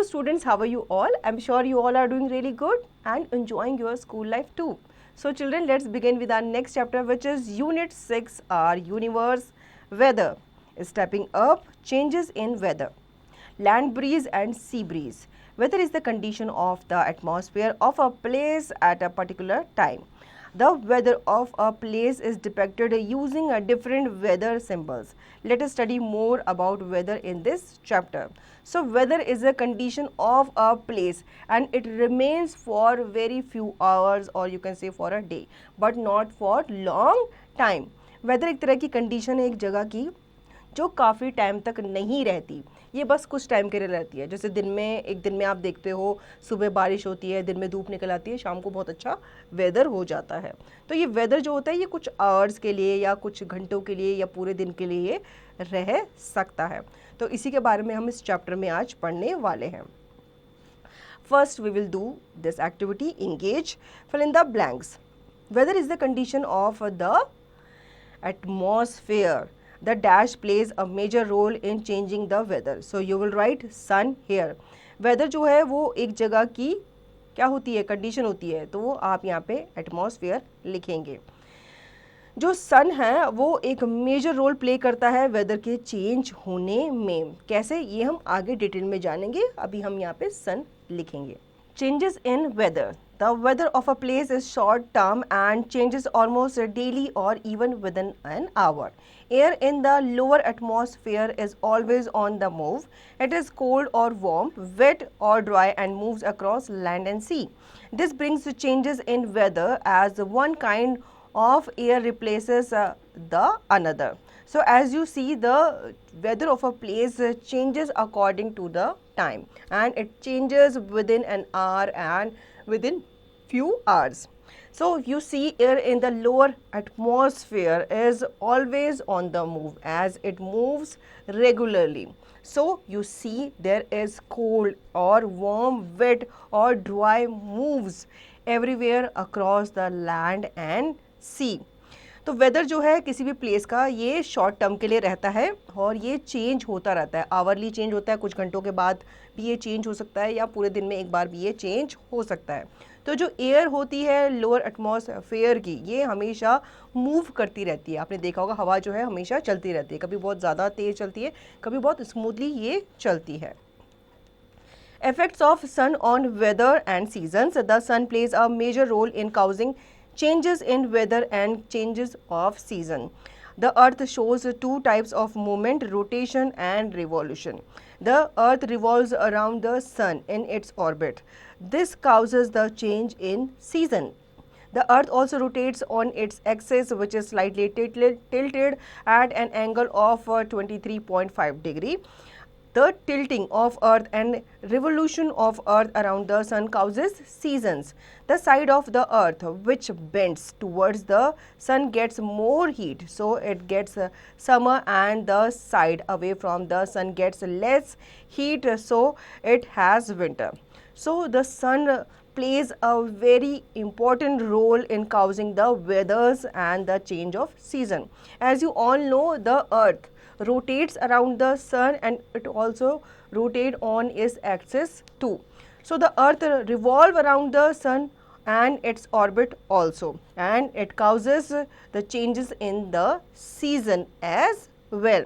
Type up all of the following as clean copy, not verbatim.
Hello students, how are you all? I'm sure you all are doing really good and enjoying your school life too. So children, let's begin with our next chapter, which is Unit 6, our universe, weather. Stepping up, changes in weather. Land breeze and sea breeze. Weather is the condition of the atmosphere of a place at a particular time. The weather of a place is depicted using a different weather symbols. Let us study more about weather in this chapter. So weather is a condition of a place and it remains for very few hours or you can say for a day, but not for long time. Weather एक तरह की condition है एक जगह की जो काफ़ी time तक नहीं रहती, ये बस कुछ टाइम के लिए रहती है. जैसे दिन में, एक दिन में आप देखते हो सुबह बारिश होती है, दिन में धूप निकल आती है, शाम को बहुत अच्छा वेदर हो जाता है. तो ये वेदर जो होता है ये कुछ आवर्स के लिए या कुछ घंटों के लिए या पूरे दिन के लिए ये रह सकता है. तो इसी के बारे में हम इस चैप्टर में आज पढ़ने वाले हैं. First we will do this activity, engage, fill in the blanks. Weather is the condition of the atmosphere. The dash plays a major role in changing the weather. So you will write sun here. Weather जो है वो एक जगह की क्या होती है, condition होती है, तो वो आप यहाँ पे एटमॉस्फेयर लिखेंगे. जो सन है वो एक मेजर रोल प्ले करता है वेदर के चेंज होने में. कैसे, ये हम आगे डिटेल में जानेंगे. अभी हम यहाँ पे सन लिखेंगे. Changes in weather. The weather of a place is short term and changes almost daily or even within an hour. Air in the lower atmosphere is always on the move. It is cold or warm, wet or dry and moves across land and sea. This brings changes in weather as one kind of air replaces the another. So as you see, the weather of a place changes according to the time and it changes within an hour and within few hours. So you see air in the lower atmosphere is always on the move as it moves regularly. So you see there is cold or warm, wet or dry moves everywhere across the land and sea. तो weather जो है किसी भी place का ये short term के लिए रहता है और ये चेंज होता रहता है. आवरली चेंज होता है, कुछ घंटों के बाद भी ये चेंज हो सकता है या पूरे दिन में एक बार भी ये चेंज हो सकता है. तो जो एयर होती है लोअर एटमॉस्फेयर की, ये हमेशा मूव करती रहती है. आपने देखा होगा हवा जो है हमेशा चलती रहती है, कभी बहुत ज़्यादा तेज़ चलती है, कभी बहुत स्मूथली ये चलती है. Effects of sun on weather and seasons. The sun plays a major role in causing changes in weather and changes of season. The earth shows two types of movement, rotation and revolution. The earth revolves around the sun in its orbit. This causes the change in season. The earth also rotates on its axis, which is slightly tilted at an angle of 23.5 degree. The tilting of earth and revolution of earth around the sun causes seasons. The side of the earth which bends towards the sun gets more heat, so it gets summer, and the side away from the sun gets less heat, so it has winter. So the sun plays a very important role in causing the weathers and the change of season. As you all know, the earth rotates around the sun and it also rotates on its axis too. So the earth revolves around the sun and its orbit also, and it causes the changes in the season as well.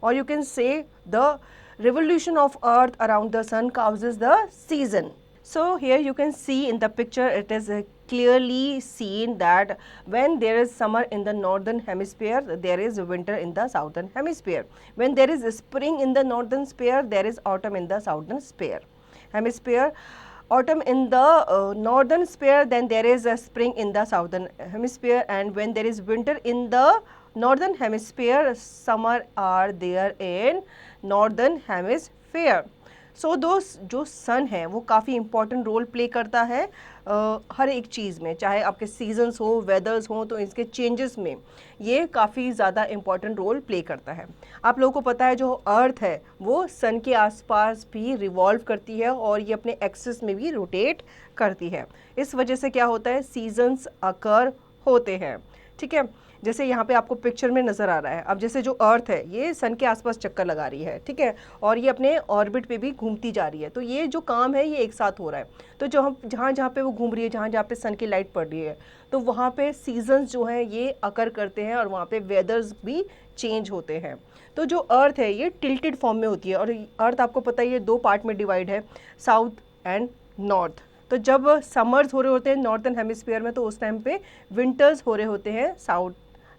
Or you can say the revolution of earth around the sun causes the season. So here you can see in the picture, it is clearly seen that when there is summer in the northern hemisphere, there is winter in the southern hemisphere. When there is spring in the northern hemisphere, there is autumn in the southern hemisphere. Autumn in the northern hemisphere, then there is a spring in the southern hemisphere, and when there is winter in the northern hemisphere, summer are there in northern hemisphere. सो जो सन है वो काफ़ी important role play करता है हर एक चीज़ में, चाहे आपके सीजन्स हो, वेदर्स हो, तो इसके चेंजेस में ये काफ़ी ज़्यादा इंपॉर्टेंट रोल प्ले करता है. आप लोगों को पता है जो अर्थ है वो सन के आसपास भी रिवॉल्व करती है और ये अपने एक्सिस में भी रोटेट करती है. इस वजह से क्या होता है, सीजन्स अकर होते हैं. ठीक है. जैसे यहाँ पे आपको पिक्चर में नज़र आ रहा है, अब जैसे जो अर्थ है ये सन के आसपास चक्कर लगा रही है, ठीक है, और ये अपने ऑर्बिट पे भी घूमती जा रही है, तो ये जो काम है ये एक साथ हो रहा है। तो जो हम जहाँ जहाँ पे वो घूम रही है, जहाँ जहाँ पे सन की लाइट पड़ रही है, तो वहाँ पे सीजन्स जो हैं ये अकर करते हैं और वहाँ पे वेदर्स भी चेंज होते हैं। तो जो अर्थ है ये टिल्टेड फॉर्म में होती है, और अर्थ आपको पता ही है 2 पार्ट में डिवाइड है, साउथ एंड नॉर्थ। तो जब समर्स हो रहे होते हैं नॉर्थन हेमिस्फीयर में, तो उस टाइम पे विंटर्स हो रहे होते हैं साउथ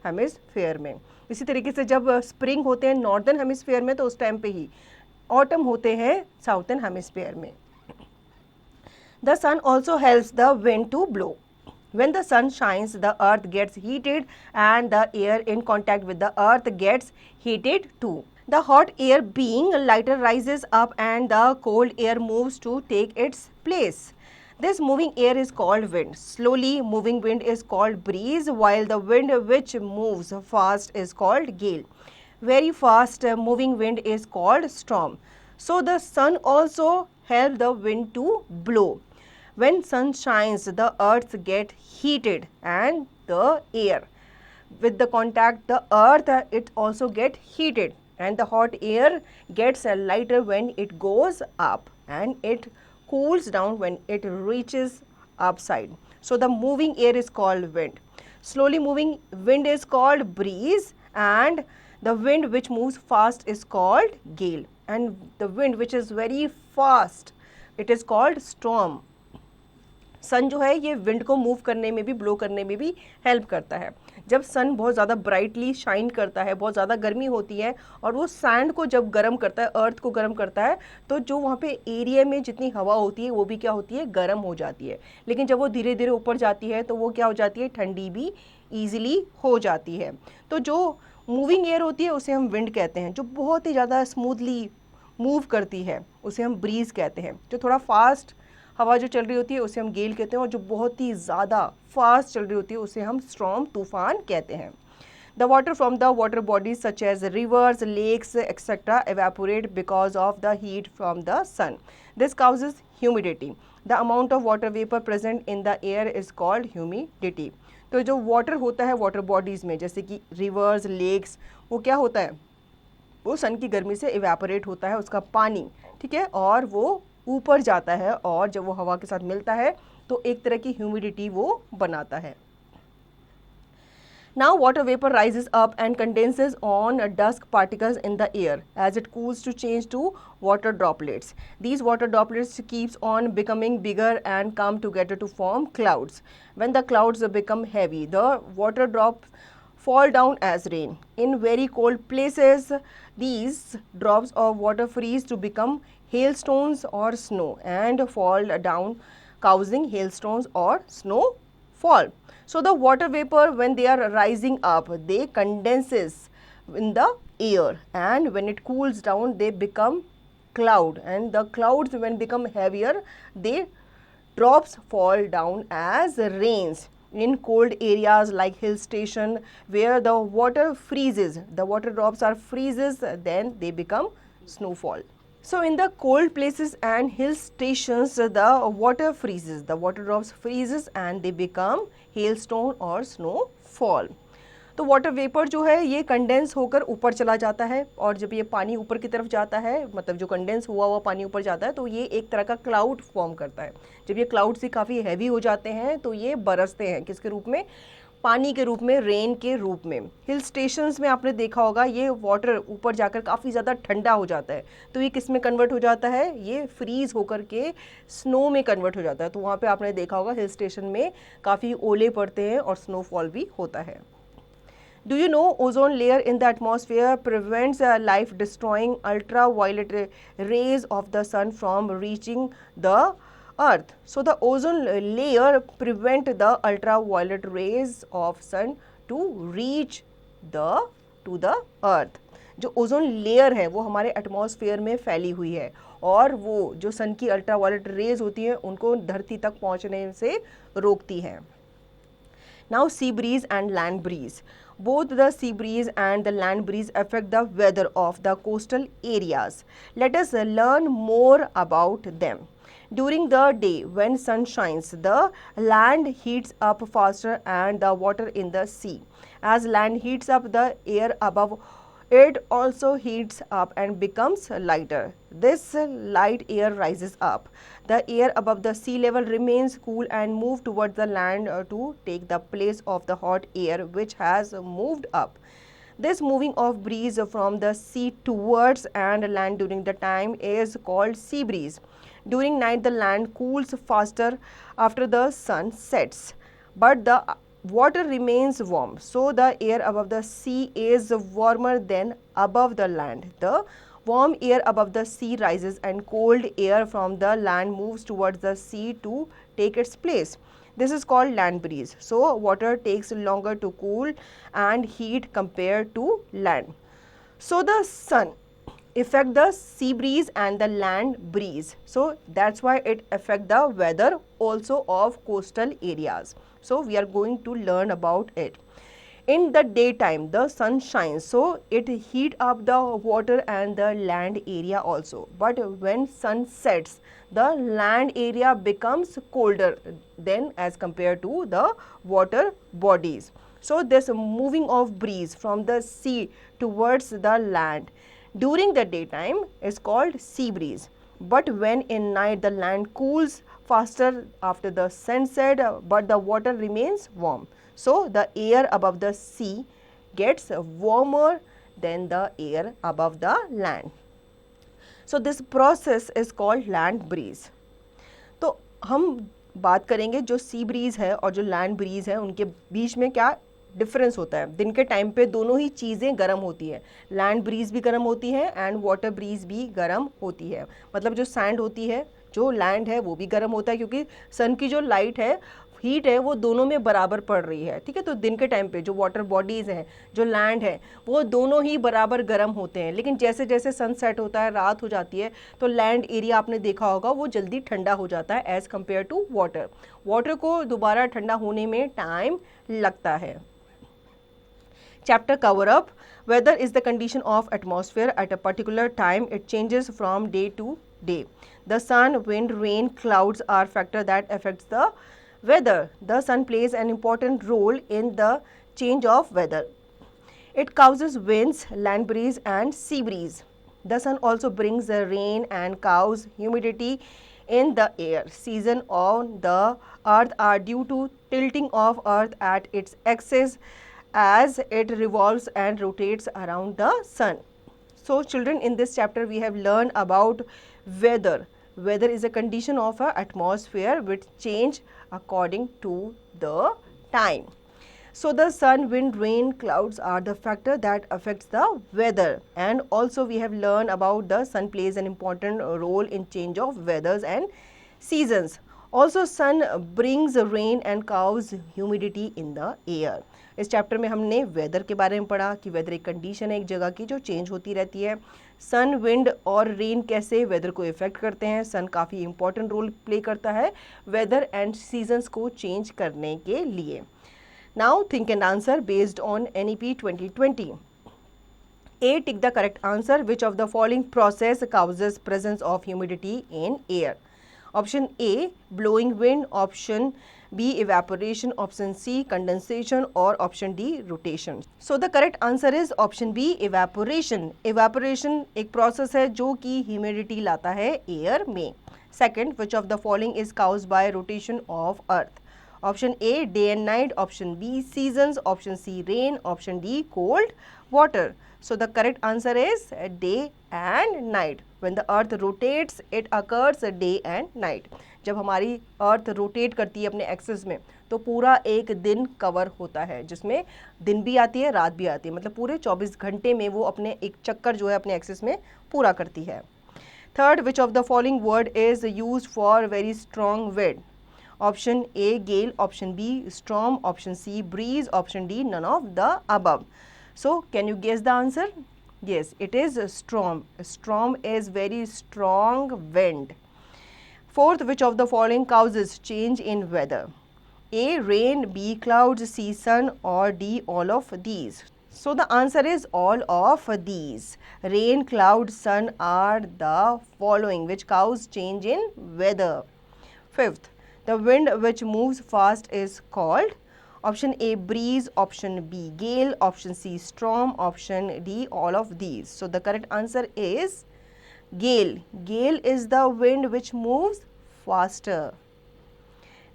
हेमिस्फीयर में। इसी तरीके से जब स्प्रिंग होते हैं नॉर्दर्न हेमिस्फीयर में, तो उस टाइम पे ही ऑटम होते हैं साउथर्न हेमिस्फीयर में। The sun also helps the wind to blow. When the sun shines, the earth gets heated and the air in contact with the earth gets heated too. The hot air being lighter rises up and the cold air moves to take its place. This moving air is called wind. Slowly moving wind is called breeze, while the wind which moves fast is called gale. Very fast moving wind is called storm. So the sun also helps the wind to blow. When sun shines, the earth get heated and the air with the contact the earth it also get heated, and the hot air gets lighter when it goes up and it cools down when it reaches upside. So the moving air is called wind. Slowly moving wind is called breeze, and the wind which moves fast is called gale, and the wind which is very fast it is called storm. सन जो है ये wind को move करने में भी, blow करने में भी हेल्प करता है। जब सन बहुत ज़्यादा ब्राइटली शाइन करता है, बहुत ज़्यादा गर्मी होती है, और वो सैंड को जब गर्म करता है, अर्थ को गर्म करता है, तो जो वहाँ पे एरिया में जितनी हवा होती है वो भी क्या होती है, गर्म हो जाती है। लेकिन जब वो धीरे धीरे ऊपर जाती है तो वो क्या हो जाती है, ठंडी भी ईजिली हो जाती है। तो जो मूविंग एयर होती है उसे हम विंड कहते हैं। जो बहुत ही ज़्यादा स्मूथली मूव करती है उसे हम ब्रीज कहते हैं। जो थोड़ा फास्ट हवा जो चल रही होती है उसे हम गेल कहते हैं, और जो बहुत ही ज़्यादा फास्ट चल रही होती है उसे हम स्टॉर्म, तूफान कहते हैं। The water from the water bodies such as rivers, lakes etcetera evaporate because of the heat from the sun. This causes humidity. The amount of water vapor present in the air is called humidity. तो जो water होता है water bodies में, जैसे कि reverse, lakes, वो क्या होता है, वो सन की गर्मी से इवेपोरेट होता है, उसका पानी, ठीक है, और वो ऊपर जाता है, और जब वो हवा के साथ मिलता है तो एक तरह की ह्यूमिडिटी वो बनाता है। Now water vapor rises up and condenses on dust particles in the air as it cools to change to water droplets. These water droplets keeps on becoming bigger and come together to form clouds. When the clouds become heavy, the water drops fall down as rain. In very cold places, these drops of water freeze to become hailstones or snow and fall down, causing hailstones or snowfall. So the water vapor, when they are rising up, they condenses in the air, and when it cools down they become cloud, and the clouds when become heavier, they drops fall down as rains. In cold areas like hill station where the water freezes, the water drops are freezes, then they become snowfall. So in the cold places and hill stations, the water freezes, the water drops freezes and they become hailstone or snowfall. तो water vapour जो है ये condense होकर ऊपर चला जाता है, और जब ये पानी ऊपर की तरफ जाता है, मतलब जो कंडेंस हुआ हुआ पानी ऊपर जाता है, तो ये एक तरह का क्लाउड फॉर्म करता है। जब ये क्लाउड से काफ़ी हैवी हो जाते हैं तो ये बरसते हैं, किसके रूप में, पानी के रूप में, रेन के रूप में। हिल स्टेशंस में आपने देखा होगा ये वाटर ऊपर जाकर काफ़ी ज़्यादा ठंडा हो जाता है, तो ये किस में कन्वर्ट हो जाता है, ये फ्रीज होकर के स्नो में कन्वर्ट हो जाता है। तो वहाँ पे आपने देखा होगा हिल स्टेशन में काफ़ी ओले पड़ते हैं और स्नोफॉल भी होता है। Do you know ozone layer in the atmosphere prevents life destroying ultraviolet rays of the sun from reaching the earth? So the ozone layer prevent the ultraviolet rays of sun to reach to the earth. जो ozone layer है वो हमारे atmosphere में फैली हुई है, और वो जो सन की अल्ट्रावायलेट रेज होती हैं उनको धरती तक पहुंचने से रोकती हैं। Now sea breeze and land breeze. Both the sea breeze and the land breeze affect the weather of the coastal areas. Let us learn more about them. During the day when sun shines, the land heats up faster and the water in the sea. As land heats up, the air above it also heats up and becomes lighter. This light air rises up. The air above the sea level remains cool and moves towards the land to take the place of the hot air which has moved up. This moving of breeze from the sea towards and land during the time is called sea breeze. During night the land cools faster after the sun sets, but the water remains warm, so the air above the sea is warmer than above the land. The warm air above the sea rises and cold air from the land moves towards the sea to take its place. This is called land breeze. So water takes longer to cool and heat compared to land. So the sun affect the sea breeze and the land breeze. So that's why it affect the weather also of coastal areas. So we are going to learn about it. In the daytime the sun shines, so it heat up the water and the land area also. But when sun sets, the land area becomes colder than as compared to the water bodies. So this moving of breeze from the sea towards the land during the daytime is called sea breeze. But when in night the land cools faster after the sunset, but the water remains warm. So the air above the sea gets warmer than the air above the land. So this process is called land breeze. तो हम बात करेंगे जो sea breeze है और जो land breeze है उनके बीच में क्या डिफरेंस होता है. दिन के टाइम पे दोनों ही चीज़ें गर्म होती है. लैंड ब्रीज भी गर्म होती है एंड वाटर ब्रीज भी गर्म होती है. मतलब जो सैंड होती है, जो लैंड है वो भी गर्म होता है क्योंकि सन की जो लाइट है, हीट है, वो दोनों में बराबर पड़ रही है. ठीक है, तो दिन के टाइम पे जो वाटर बॉडीज़ हैं, जो लैंड है, वो दोनों ही बराबर गर्म होते हैं. लेकिन जैसे जैसे सन सेट होता है, रात हो जाती है, तो लैंड एरिया आपने देखा होगा वो जल्दी ठंडा हो जाता है as compared to water. Water को दोबारा ठंडा होने में टाइम लगता है. Chapter cover up. Weather is the condition of atmosphere at a particular time. It changes from day to day. The sun, wind, rain, clouds are factor that affects the weather. The sun plays an important role in the change of weather. It causes winds, land breeze and sea breeze. The sun also brings the rain and causes humidity in the air. Seasons on the earth are due to tilting of earth at its axis as it revolves and rotates around the sun. So children, in this chapter we have learned about weather. Weather is a condition of an atmosphere which change according to the time. So the sun, wind, rain, clouds are the factor that affects the weather. And also we have learned about the sun plays an important role in change of weathers and seasons. Also sun brings rain and causes humidity in the air. इस chapter में हमने weather के बारे में पढ़ा कि weather एक condition है एक जगह की जो चेंज होती रहती है. सन, विंड और रेन कैसे वेदर को इफ़ेक्ट करते हैं. सन काफ़ी इंपॉर्टेंट रोल प्ले करता है वेदर एंड सीजन्स को चेंज करने के लिए. Now think and answer based on NEP 2020. A. Tick the correct answer. Which of the following process causes presence of humidity in air? Option A, blowing wind. Option B, evaporation. Option C, condensation. Or option D, rotation. So the correct answer is option B, evaporation. Evaporation एक process है जो कि humidity लाता है air में. Second, which of the following is caused by rotation of earth? Option A, day and night. Option B, seasons. Option C, rain. Option D, cold water. So the correct answer is day and night. When the earth rotates, it occurs day and night. जब हमारी earth rotate करती है अपने axis में तो पूरा एक दिन कवर होता है जिसमें दिन भी आती है रात भी आती है. मतलब पूरे 24 घंटे में वो अपने एक चक्कर जो है अपने एक्सिस में पूरा करती है. Third, which of the following word is used for very strong wind? Option A, gale. Option B, storm. Option C, breeze. Option D, none of the above. So can you guess the answer? Yes, it is storm. Storm is very strong wind. Fourth, which of the following causes change in weather? A. Rain, B. Clouds, C. Sun, or D. All of these. So the answer is all of these. Rain, cloud, sun are the following which cause change in weather. Fifth, the wind which moves fast is called option A breeze, option B gale, option C storm, option D all of these. So the correct answer is gale. Gale is the wind which moves faster.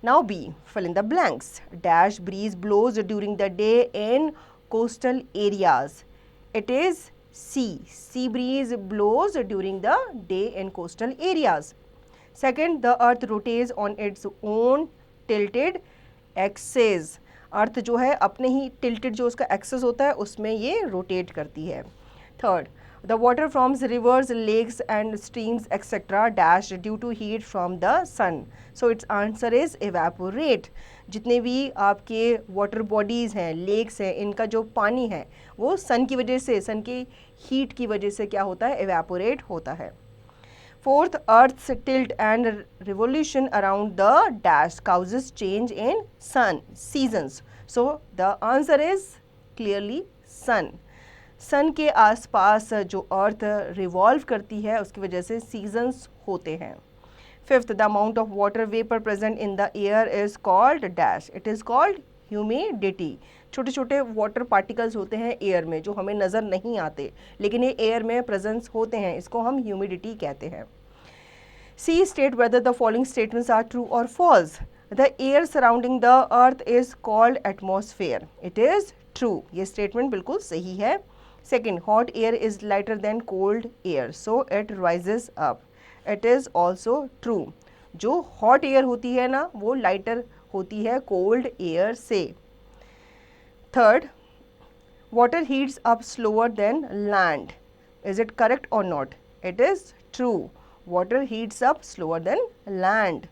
Now B, fill in the blanks. Dash breeze blows during the day in coastal areas. It is C. Sea breeze blows during the day in coastal areas. Second, the earth rotates on its own tilted axis. अर्थ जो है अपने ही tilted जो उसका axis होता है उसमें ये rotate करती है. Third, the water from rivers, lakes and streams etc. dash due to heat from the sun. So its answer is evaporate. जितने भी आपके वाटर बॉडीज़ हैं, लेक्स हैं, इनका जो पानी है वो सन की वजह से, सन की हीट की वजह से क्या होता है, एवेपोरेट होता है. Fourth, Earth's tilt and revolution around the dash causes change in sun seasons. So the answer is clearly sun. सन के आसपास जो अर्थ रिवॉल्व करती है उसकी वजह से सीजन्स होते हैं. Fifth, the amount of water vapour present in the air is called dash. It is called humidity. छोटे छोटे वाटर पार्टिकल्स होते हैं एयर में जो हमें नज़र नहीं आते लेकिन ये एयर में प्रेजेंस होते हैं, इसको हम ह्यूमिडिटी कहते हैं. See state whether the following statements are true और false. The air surrounding the earth is called atmosphere. It is true. ये स्टेटमेंट बिल्कुल सही है. Second, hot air is lighter than cold air, so it rises up. It is also true. जो hot air होती है ना वो lighter होती है cold air से. Third, water heats up slower than land. Is it correct or not? It is true. Water heats up slower than land.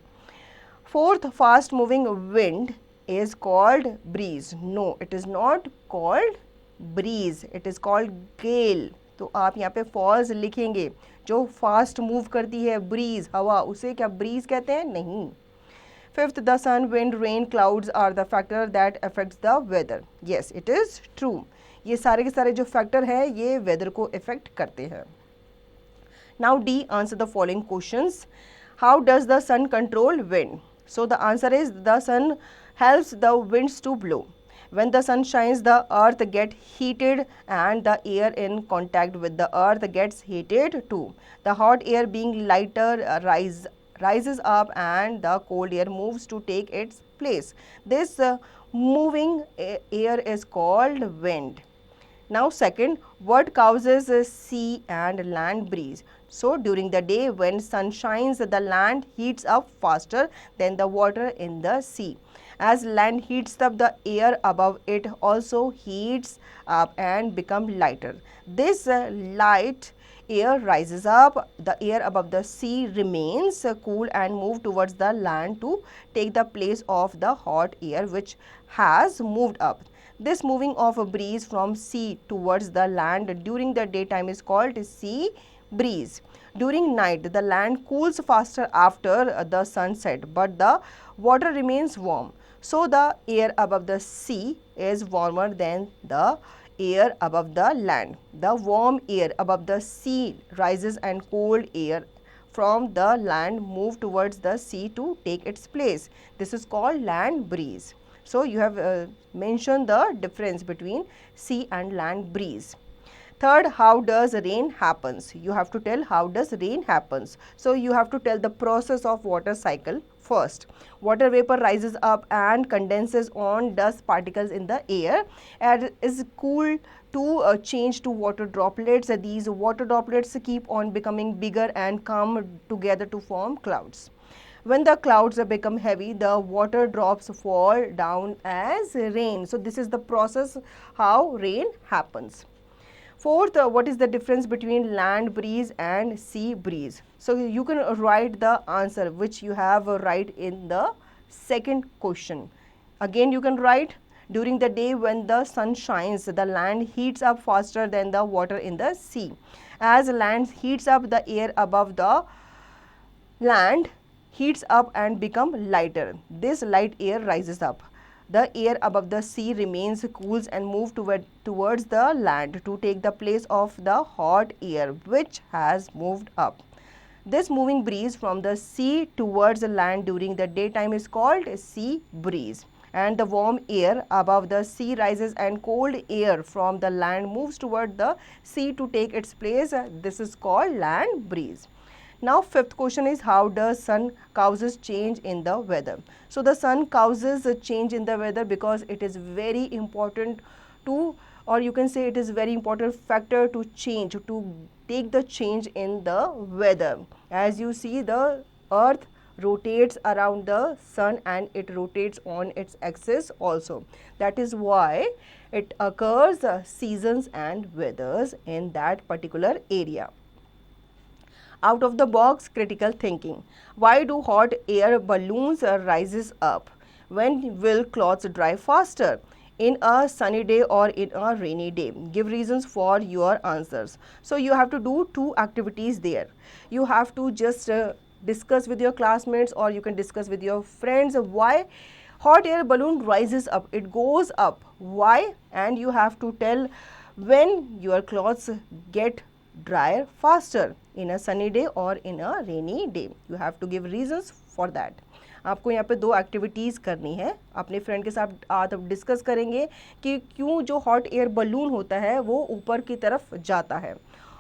Fourth, fast moving wind is called breeze. No, it is not called breeze. It is called gale. तो आप यहाँ पे false लिखेंगे. जो fast move करती है bridge, हवा, उसे क्या ब्रीज कहते हैं? नहीं. Fifth, the sun, wind, rain, clouds are the factor that affects the weather. Yes, it is true. ये सारे के सारे जो फैक्टर हैं ये वेदर को इफेक्ट करते हैं. Now D, answer the following questions. How does the sun control wind? So the answer is the sun helps the winds to blow. When the sun shines, the earth gets heated and the air in contact with the earth gets heated too. The hot air being lighter rises up and the cold air moves to take its place. This moving air is called wind. Now second, what causes sea and land breeze? So during the day when sun shines, the land heats up faster than the water in the sea. As land heats up, the air above it also heats up and become lighter. This light air rises up. The air above the sea remains cool and move towards the land to take the place of the hot air which has moved up. This moving of a breeze from sea towards the land during the daytime is called sea breeze. During night, the land cools faster after the sunset, but the water remains warm. So the air above the sea is warmer than the air above the land. The warm air above the sea rises and cold air from the land move towards the sea to take its place. This is called land breeze. So you have mentioned the difference between sea and land breeze. Third, how does rain happens? You have to tell how does rain happens. So you have to tell the process of water cycle first. Water vapor rises up and condenses on dust particles in the air and is cooled to change to water droplets. These water droplets keep on becoming bigger and come together to form clouds. When the clouds become heavy, the water drops fall down as rain. So this is the process how rain happens. Fourth, what is the difference between land breeze and sea breeze? So you can write the answer which you have write in the second question. Again you can write, during the day when the sun shines, the land heats up faster than the water in the sea. As land heats up, the air above the land heats up and become lighter. This light air rises up. The air above the sea remains cools and move towards the land to take the place of the hot air which has moved up. This moving breeze from the sea towards the land during the daytime is called sea breeze. And the warm air above the sea rises and cold air from the land moves toward the sea to take its place. This is called land breeze. Now fifth question is, how does sun causes change in the weather? So the sun causes a change in the weather because it is very important to, or you can say it is very important factor to change, to take the change in the weather. As you see, the earth rotates around the sun and it rotates on its axis also. That is why it occurs seasons and weathers in that particular area. Out of the box critical thinking. Why do hot air balloons rises up? When will clothes dry faster? In a sunny day or in a rainy day? Give reasons for your answers. So you have to do two activities there. You have to just discuss with your classmates, or you can discuss with your friends why hot air balloon rises up, it goes up, why, and you have to tell when your clothes get drier faster, in a sunny day or in a rainy day. You have to give reasons for that. आपको यहाँ पे दो activities करनी है, अपने friend के साथ आप डिस्कस करेंगे कि क्यों जो हॉट एयर बलून होता है वो ऊपर की तरफ जाता है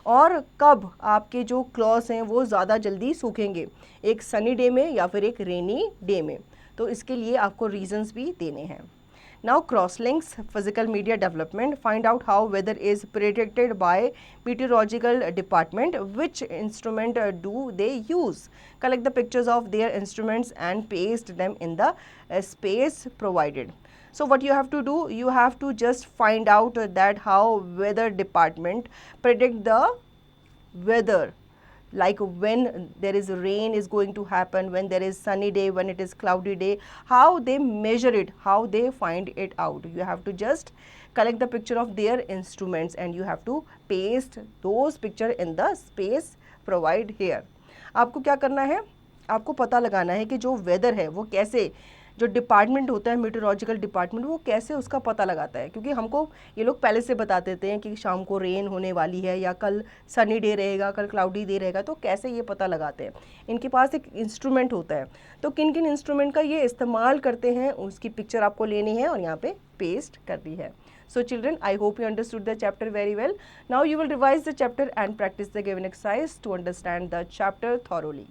और कब आपके जो क्लॉथ्स हैं वो ज़्यादा जल्दी सूखेंगे, एक सनी डे में या फिर एक रेनी डे में. तो इसके लिए आपको रीजंस भी देने हैं. Now crosslinks, physical media development. Find out how weather is predicted by meteorological department. Which instrument do they use? Collect the pictures of their instruments and paste them in the space provided. So what you have to do, you have to just find out that how weather department predict the weather, like when there is rain is going to happen, when there is sunny day, when it is cloudy day, how they measure it, how they find it out. You have to just collect the picture of their instruments and you have to paste those picture in the space provide here. आपको क्या करना है, आपको पता लगाना है कि जो वेदर है वो कैसे, जो डिपार्टमेंट होता है मीटेरोलॉजिकल डिपार्टमेंट, वो कैसे उसका पता लगाता है. क्योंकि हमको ये लोग पहले से बता देते हैं कि शाम को रेन होने वाली है या कल सनी डे रहेगा, कल क्लाउडी डे रहेगा, तो कैसे ये पता लगाते हैं. इनके पास एक इंस्ट्रूमेंट होता है, तो किन किन इंस्ट्रूमेंट का ये इस्तेमाल करते हैं उसकी पिक्चर आपको लेनी है और यहाँ पे पेस्ट करनी है. So children, I hope you understood the chapter very well. Now you will revise the chapter and practice the given exercise to understand the chapter thoroughly.